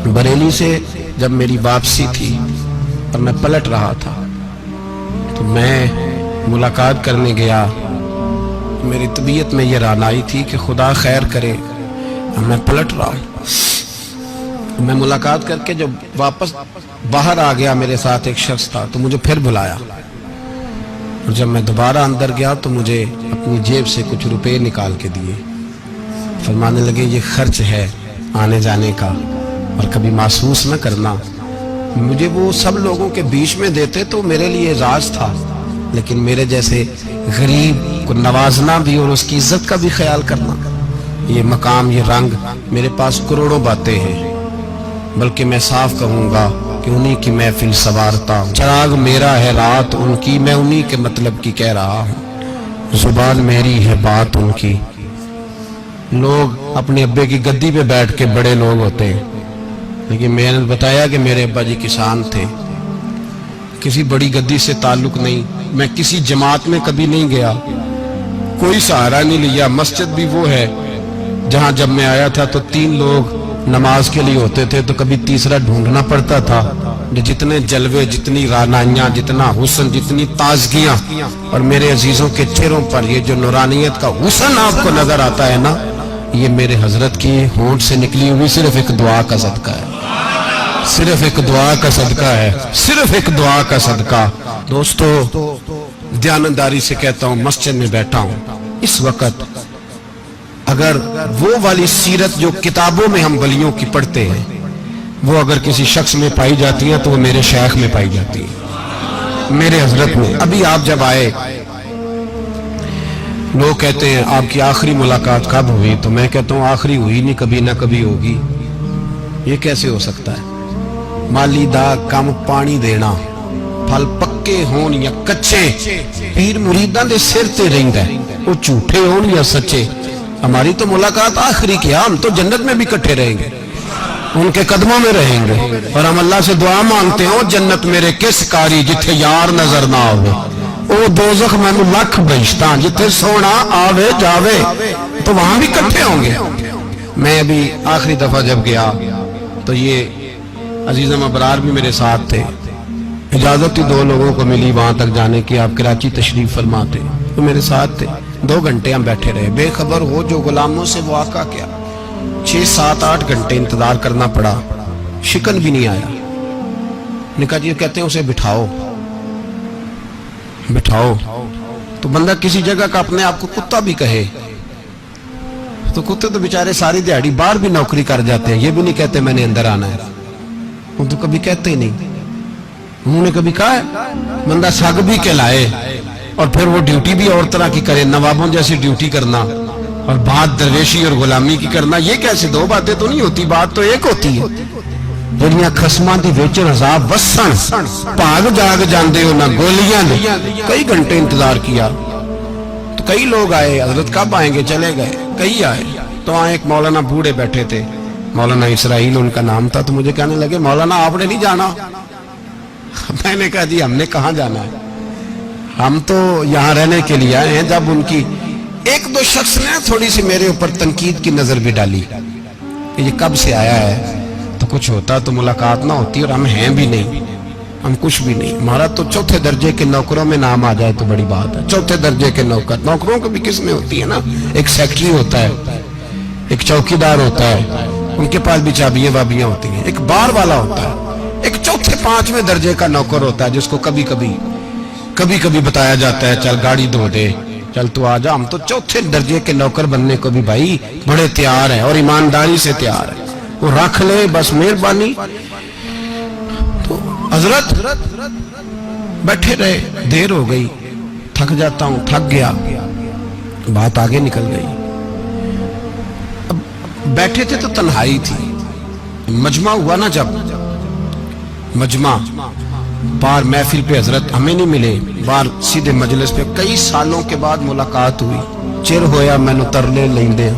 बरेली से जब मेरी वापसी थी और मैं पलट रहा था तो मैं मुलाकात करने गया। मेरी तबीयत में ये रानाई थी कि खुदा खैर करे, मैं पलट रहा हूँ। मैं मुलाकात करके जब वापस बाहर आ गया, मेरे साथ एक शख्स था तो मुझे फिर बुलाया, और जब मैं दोबारा अंदर गया तो मुझे अपनी जेब से कुछ रुपए निकाल के दिए। फरमाने लगे ये खर्च है आने जाने का और कभी महसूस न करना। मुझे वो सब लोगों के बीच में देते तो मेरे लिए एजाज था, लेकिन मेरे जैसे गरीब को नवाजना भी और उसकी इज्जत का भी ख्याल करना, ये मकाम, ये रंग, मेरे पास करोड़ों बातें हैं, बल्कि मैं साफ कहूंगा कि उन्हीं की महफिल सवारता हूँ। चिराग मेरा है रात उनकी, मैं उन्हीं के मतलब की कह रहा हूँ। जुबान मेरी है बात उनकी। लोग अपने अब्बे की गद्दी पे बैठ के बड़े लोग होते हैं, लेकिन मैंने बताया कि मेरे अब्बा जी किसान थे, किसी बड़ी गद्दी से ताल्लुक नहीं। मैं किसी जमात में कभी नहीं गया, कोई सहारा नहीं लिया। मस्जिद भी वो है जहां जब मैं आया था तो 3 लोग नमाज के लिए होते थे, तो कभी तीसरा ढूंढना पड़ता था। जितने जलवे, जितनी रानाइयां, जितना हुस्न, जितनी ताजगियां, और मेरे अजीजों के चेहरों पर ये जो नूरानियत का हुस्न आपको नजर आता है ना, ये मेरे हजरत की होंठ से निकली हुई सिर्फ एक दुआ का सदका है, सिर्फ एक दुआ का सदका है, सिर्फ एक दुआ का सदका। दोस्तों, ध्यानदारी से कहता हूं, मस्जिद में बैठा हूं इस वक्त, अगर वो वाली सीरत जो किताबों में हम वलियों की पढ़ते हैं, वो अगर किसी शख्स में पाई जाती है तो वो मेरे शेख में पाई जाती है, मेरे हजरत में। अभी आप जब आए, लोग कहते हैं आपकी आखिरी मुलाकात कब हुई, तो मैं कहता हूँ आखिरी हुई नहीं, कभी ना कभी होगी। ये कैसे हो सकता है? माली दा कम पानी देना, फल पक्के होन या कच्चे, पीर मुरीदां दे सिर ते रहिंदा है, वो झूठे होन या सच्चे। हमारी तो मुलाकात आखिरी की, हम तो जन्नत में भी इकट्ठे रहेंगे, उनके कदमों में रहेंगे, और हम अल्लाह से दुआ मांगते हैं, जन्नत मेरे किस कारी जिथे यार नजर ना आवे, ओ दोज़ख मैनू लख बहिश्तां जिथे सोना आवे जावे, तो वहां भी इकट्ठे होंगे। मैं अभी आखिरी दफा जब गया तो ये अजीज़म अबरार भी मेरे साथ थे। इजाजत ही 2 लोगों को मिली वहां तक जाने की, आप कराची तशरीफ फरमा थे, तो मेरे साथ थे। 2 घंटे हम बैठे रहे, बेखबर हो जो गुलामों से वो आका क्या। 6, 7, 8 घंटे इंतजार करना पड़ा, शिकन भी नहीं आया। निका जी कहते हैं उसे बिठाओ बिठाओ, तो बंदा किसी जगह का अपने आप को कुत्ता भी कहे, तो कुत्ते तो बेचारे सारी दिहाड़ी बाहर भी नौकरी कर जाते हैं, ये भी नहीं कहते मैंने अंदर आना है, वो तो कभी कहते ही नहीं। उन्होंने कभी कहा है बंदा सग भी कहलाए और फिर वो ड्यूटी भी और तरह की करे, नवाबों जैसी ड्यूटी करना और बात दरवेशी और गुलामी की करना, ये कैसे? 2 बातें तो नहीं होती, बात तो एक होती है। दुनिया खसमां दी विच रज़ा वसन भाग जाग जांदे हो ना गोलियां ने। कई घंटे इंतजार किया तो कई लोग आए, हजरत कब आएंगे, चले गए। कई आए तो वहां एक मौलाना बूढ़े बैठे थे, मौलाना इसराइल उनका नाम था, तो मुझे कहने लगे मौलाना आपने नहीं जाना। मैंने कहा जी हमने कहाँ जाना है, हम तो यहाँ रहने के लिए आए हैं। जब उनकी 1-2 शख्स ने थोड़ी सी मेरे ऊपर तनकीद की नजर भी डाली कि ये कब से आया है, तो कुछ होता तो मुलाकात ना होती, और हम हैं भी नहीं, हम कुछ भी नहीं। हमारा तो 4थे दर्जे के नौकरों में नाम आ जाए तो बड़ी बात है। 4थे दर्जे के नौकरों को भी किस में होती है ना, एक सेक्रेटरी होता है, एक चौकीदार होता है, उनके पास भी चाबियां वाबियां होती हैं, एक बार वाला होता है, एक 4थे 5वें दर्जे का नौकर होता है जिसको कभी कभी बताया जाता है चल गाड़ी धो दे, चल तू आ जा। हम तो 4थे दर्जे के नौकर बनने को भी भाई बड़े तैयार है और ईमानदारी से तैयार है, वो रख ले बस मेहरबानी। तो हजरत बैठे रहे, देर हो गई, थक जाता हूं, थक गया, बात आगे निकल गई। अब बैठे थे तो तन्हाई थी, मजमा हुआ ना, जब मजमा बार महफिल पे हजरत हमें नहीं मिले, बार सीधे मजलिस पे कई सालों के बाद मुलाकात हुई। चिर होया मैनू तरले लेंदे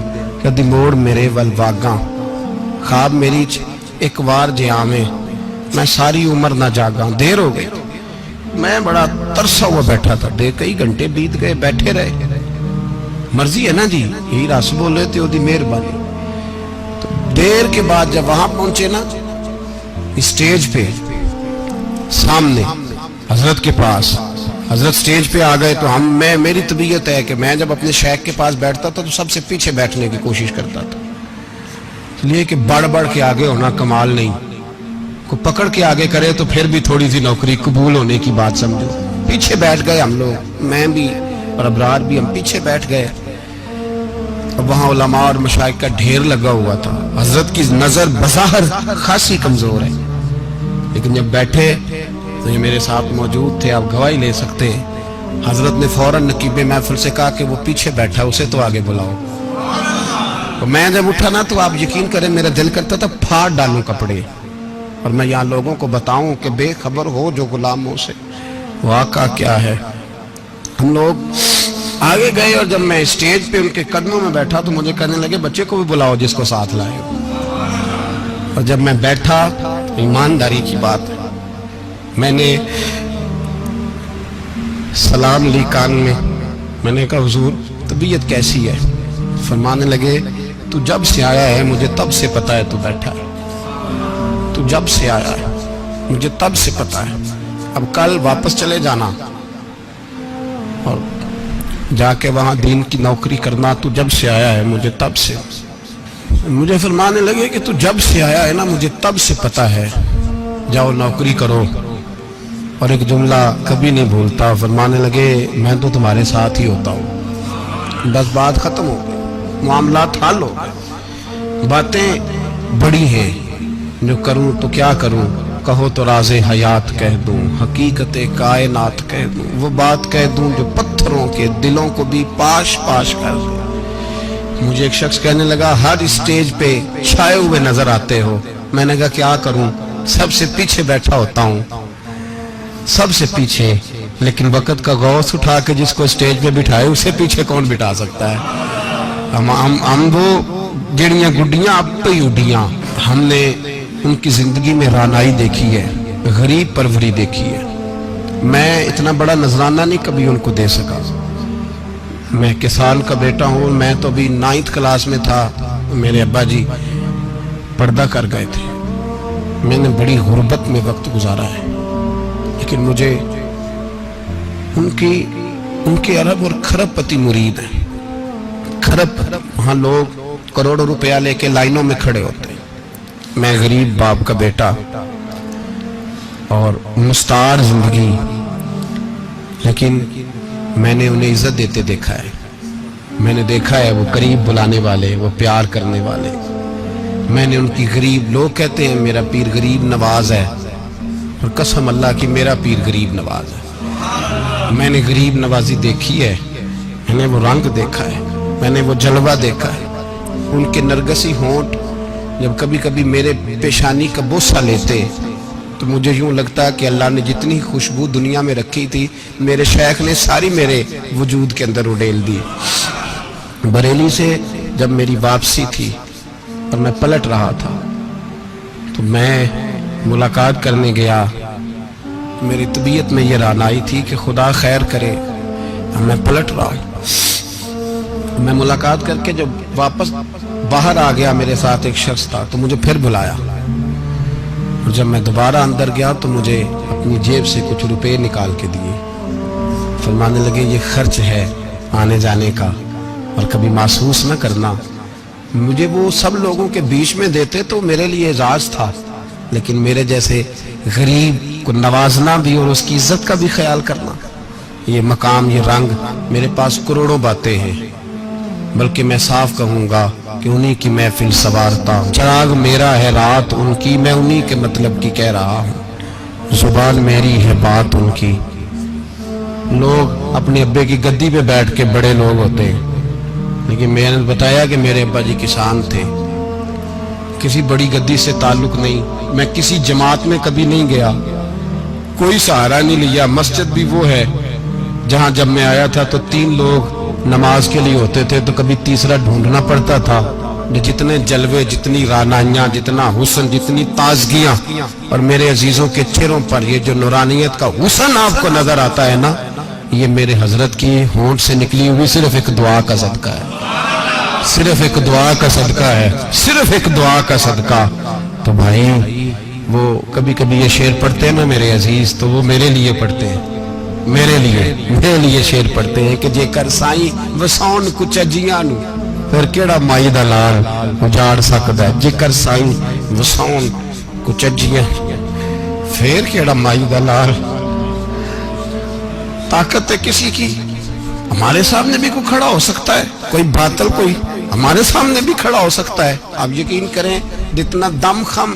कदी मोड़ मेरे वल वागा, ख्वाब मेरी एक बार जे आवे मैं सारी उम्र ना जागा। देर हो गई, मैं बड़ा तरसा हुआ बैठा था, कई घंटे बीत गए, बैठे रहे। मर्जी है ना जी, यही रस बोले तो ओदी मेहरबानी। तो देर के बाद जब वहां पहुंचे ना, स्टेज पे सामने हजरत के पास, हजरत स्टेज पे आ गए तो मेरी तबीयत है कि मैं जब अपने शेख के पास बैठता था तो सबसे पीछे बैठने की कोशिश करता था, इसलिए कि बढ़ बढ़ के आगे होना कमाल नहीं, को पकड़ के आगे करे तो फिर भी थोड़ी सी नौकरी कबूल होने की बात समझो। पीछे बैठ गए हम लोग, मैं भी और अबरार भी, हम पीछे बैठ गए। अब वहां उलमा और मशाइख का ढेर लगा हुआ था। हजरत की नजर बज़ाहिर खासी कमजोर है, लेकिन जब बैठे तो ये मेरे साथ मौजूद थे, आप गवाही ले सकते हैं। हजरत ने फौरन नकीब महफिल से कहा कि वो पीछे बैठा, उसे तो आगे बुलाओ। तो मैं जब उठा ना तो आप यकीन करें मेरा दिल करता था फाड़ डालूं कपड़े और मैं यहाँ लोगों को बताऊं कि बेखबर हो जो गुलामों से, वाक़ा क्या है। हम लोग आगे गए और जब मैं स्टेज पे उनके कदमों में बैठा तो मुझे कहने लगे बच्चे को भी बुलाओ जिसको साथ लाए। और जब मैं बैठा, ईमानदारी की बात है, मैंने सलाम ली कान में। मैंने कहा हुजूर तबीयत कैसी है? फरमाने लगे तू जब से आया है मुझे तब से पता है तू बैठा है, तू जब से आया है मुझे तब से पता है। अब कल वापस चले जाना और जाके वहां दीन की नौकरी करना, तू जब से आया है मुझे तब से। मुझे फरमाने लगे कि तू जब से आया है ना मुझे तब से पता है, जाओ नौकरी करो। और एक जुमला कभी नहीं भूलता, फरमाने लगे मैं तो तुम्हारे साथ ही होता हूँ। बस बात खत्म हो गई, मामलात हल हो गए। बातें बड़ी हैं, जो करूं तो क्या करूं, कहो तो राज़े हयात कह दूं, हकीकत कायनात कह दूं, वो बात कह दूं जो पत्थरों के दिलों को भी पाश पाश कर दे। मुझे एक शख्स कहने लगा हर स्टेज पे छाए हुए नजर आते हो। मैंने कहा क्या करूं, सबसे पीछे बैठा होता हूं, सबसे पीछे। लेकिन वक़्त का गौस उठा के जिसको स्टेज पे बिठाए उसे पीछे कौन बिठा सकता है। हम वो गिड़ियां गुड्डियां अब पे उड़ियां। हमने उनकी जिंदगी में रानाई देखी है, गरीब परवरी देखी है। मैं इतना बड़ा नजराना नहीं कभी उनको दे सका। मैं किसान का बेटा हूँ, मैं तो अभी 9th क्लास में था, मेरे अब्बा जी पर्दा कर गए थे। मैंने बड़ी गुर्बत में वक्त गुजारा है, लेकिन मुझे उनके अरब और खरब पति मुरीद हैं। खरब वहाँ लोग करोड़ों रुपया लेके लाइनों में खड़े होते हैं। मैं गरीब बाप का बेटा और मुस्तार जिंदगी, लेकिन मैंने उन्हें इज्जत देते देखा है। मैंने देखा है वो करीब बुलाने वाले, वो प्यार करने वाले। मैंने उनकी गरीब, लोग कहते हैं मेरा पीर गरीब नवाज है, और कसम अल्लाह की मेरा पीर गरीब नवाज है। मैंने गरीब नवाजी देखी है, मैंने वो रंग देखा है, मैंने वो जलवा देखा है। उनके नरगसी होंठ जब कभी कभी मेरे पेशानी का बोसा लेते तो मुझे यूं लगता कि अल्लाह ने जितनी खुशबू दुनिया में रखी थी मेरे शेख ने सारी मेरे वजूद के अंदर उड़ेल दी। बरेली से जब मेरी वापसी थी और मैं पलट रहा था तो मैं मुलाकात करने गया। मेरी तबीयत में ये रानाई थी कि खुदा खैर करे, मैं पलट रहा हूँ। मैं मुलाकात करके जब वापस बाहर आ गया, मेरे साथ एक शख्स था तो मुझे फिर बुलाया। और जब मैं दोबारा अंदर गया तो मुझे अपनी जेब से कुछ रुपए निकाल के दिए। फरमाने लगे ये खर्च है आने जाने का, और कभी महसूस न करना। मुझे वो सब लोगों के बीच में देते तो मेरे लिए एजाज था, लेकिन मेरे जैसे गरीब को नवाजना भी और उसकी इज्जत का भी ख्याल करना, ये मकाम, ये रंग, मेरे पास करोड़ों बातें हैं। बल्कि मैं साफ कहूंगा कि उन्हीं की महफिल सवारता हूँ। चिराग मेरा है रात उनकी, मैं उन्हीं के मतलब की कह रहा हूँ। जुबान मेरी है बात उनकी। लोग अपने अब्बे की गद्दी पे बैठ के बड़े लोग होते हैं, लेकिन मैंने बताया कि मेरे अब्बा जी किसान थे। किसी बड़ी गद्दी से ताल्लुक नहीं, मैं किसी जमात में कभी नहीं गया, कोई सहारा नहीं लिया। मस्जिद भी वो है जहाँ जब मैं आया था तो 3 लोग नमाज के लिए होते थे, तो कभी तीसरा ढूंढना पड़ता था। जितने जलवे, जितनी रानाइयाँ, जितना हुस्न, जितनी ताजगियाँ, और मेरे अजीजों के चेहरों पर ये जो नूरानियत का हुस्न आपको नजर आता है ना, ये मेरे हजरत की होंठ से निकली हुई सिर्फ एक दुआ का सदका है, सिर्फ एक दुआ का सदका है, सिर्फ एक दुआ का सदका। तो भाई وہ کبھی کبھی یہ شعر پڑھتے ہیں نا میرے عزیز، تو وہ میرے لیے پڑھتے ہیں، میرے لیے شعر پڑھتے ہیں کہ جے کر سائیں وساؤن کچھ اجیاں نو پھر کیڑا مائی دا لال اجاڑ سکدا ہے، جے کر سائیں وساؤن کچھ اجیاں پھر کیڑا مائی دا لال۔ طاقت ہے کسی کی، ہمارے سامنے بھی کوئی کھڑا ہو سکتا ہے، کوئی باطل کوئی ہمارے سامنے بھی کھڑا ہو سکتا ہے۔ آپ یقین کریں جتنا دم خم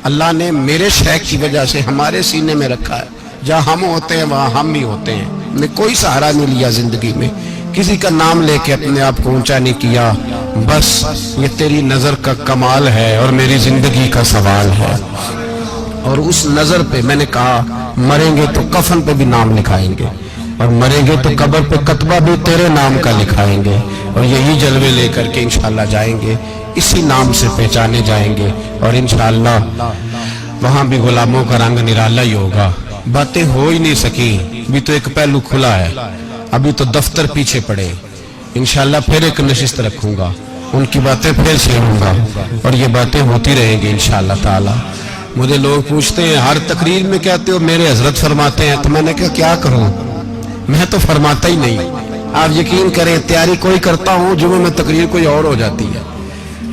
اللہ نے میرے شیخ کی وجہ سے ہمارے سینے میں رکھا ہے، جہاں ہم ہوتے ہیں وہاں ہم بھی ہوتے ہیں۔ میں کوئی سہارا نہیں لیا زندگی میں، کسی کا نام لے کے اپنے آپ کو اونچا نہیں کیا، بس یہ تیری نظر کا کمال ہے اور میری زندگی کا سوال ہے۔ اور اس نظر پہ میں نے کہا مریں گے تو کفن پہ بھی نام لکھائیں گے، اور مریں گے تو قبر پہ کتبہ بھی تیرے نام کا لکھائیں گے، اور یہی جلوے لے کر کے انشاءاللہ جائیں گے، اسی نام سے پہچانے جائیں گے، اور انشاءاللہ وہاں بھی غلاموں کا رنگ نرالا ہی ہوگا۔ باتیں ہو ہی نہیں سکی، بھی تو ایک پہلو کھلا ہے، ابھی تو دفتر پیچھے پڑے، انشاءاللہ پھر ایک نشست رکھوں گا، ان کی باتیں پھر سنوں گا، اور یہ باتیں ہوتی رہیں گی انشاءاللہ تعالی۔ مجھے لوگ پوچھتے ہیں ہر تقریر میں کہتے ہو میرے حضرت فرماتے ہیں، تو میں نے کہا کیا کروں، میں تو فرماتا ہی نہیں۔ آپ یقین کریں تیاری کوئی کرتا ہوں، جمعہ میں تقریر کوئی اور ہو جاتی ہے،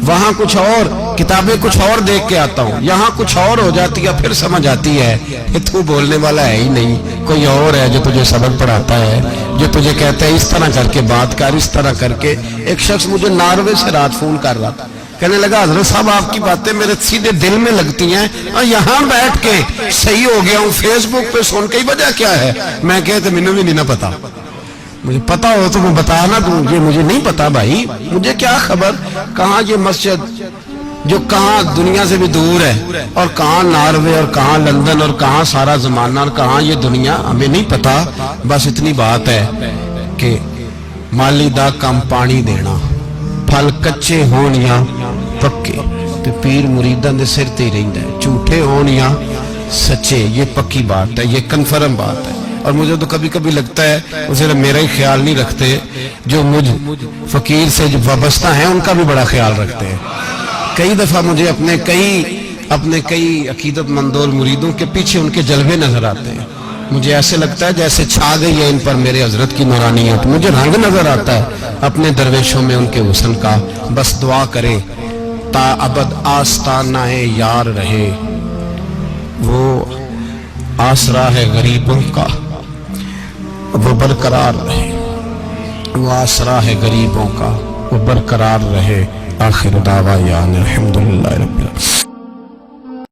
وہاں کچھ اور کتابیں کچھ اور دیکھ کے آتا ہوں، یہاں کچھ اور ہو جاتی ہے، پھر سمجھ آتی ہے کہ تو بولنے والا ہے ہی نہیں، کوئی اور ہے جو تجھے سبق پڑھاتا ہے، جو تجھے کہتا ہے اس طرح کر کے بات کر، اس طرح کر کے۔ ایک شخص مجھے ناروے سے رات فون کر رہا تھا، کہنے لگا حضرت صاحب آپ کی باتیں میرے سیدھے دل میں لگتی ہیں، اور یہاں بیٹھ کے صحیح ہو گیا ہوں، فیس بک پہ سن کے وجہ کیا ہے؟ میں کہتے مجھے بھی نہیں پتا، مجھے پتا ہو تو میں بتا نہ دوں، یہ مجھے نہیں پتا بھائی، مجھے کیا خبر کہاں یہ مسجد جو کہاں دنیا سے بھی دور ہے، اور کہاں ناروے اور کہاں لندن اور کہاں سارا زمانہ اور کہاں یہ دنیا، ہمیں نہیں پتا۔ بس اتنی بات ہے کہ مالی دا کم پانی دینا، پھل کچے ہون یا پکے تے پیر مریداں دے سر تے ہی رہندا ہے، جھوٹے ہون یا سچے، یہ پکی بات ہے، یہ کنفرم بات ہے۔ اور مجھے تو کبھی کبھی لگتا ہے وہ صرف میرا ہی خیال نہیں رکھتے، جو مجھ فقیر سے جو وابستہ ہیں ان کا بھی بڑا خیال رکھتے ہیں۔ کئی دفعہ مجھے اپنے کئی عقیدت مندوں اور مریدوں کے پیچھے ان کے جلوے نظر آتے ہیں، مجھے ایسے لگتا ہے جیسے چھا گئی ہے ان پر میرے حضرت کی نورانیت، مجھے رنگ نظر آتا ہے اپنے درویشوں میں ان کے حسن کا۔ بس دعا کرے تا ابد آستانہ یار رہے، وہ آسرا ہے غریبوں کا، وہ برقرار رہے، وہ آسرا ہے غریبوں کا، وہ برقرار رہے۔ آخر دعویٰ الحمدللہ رب العالمین۔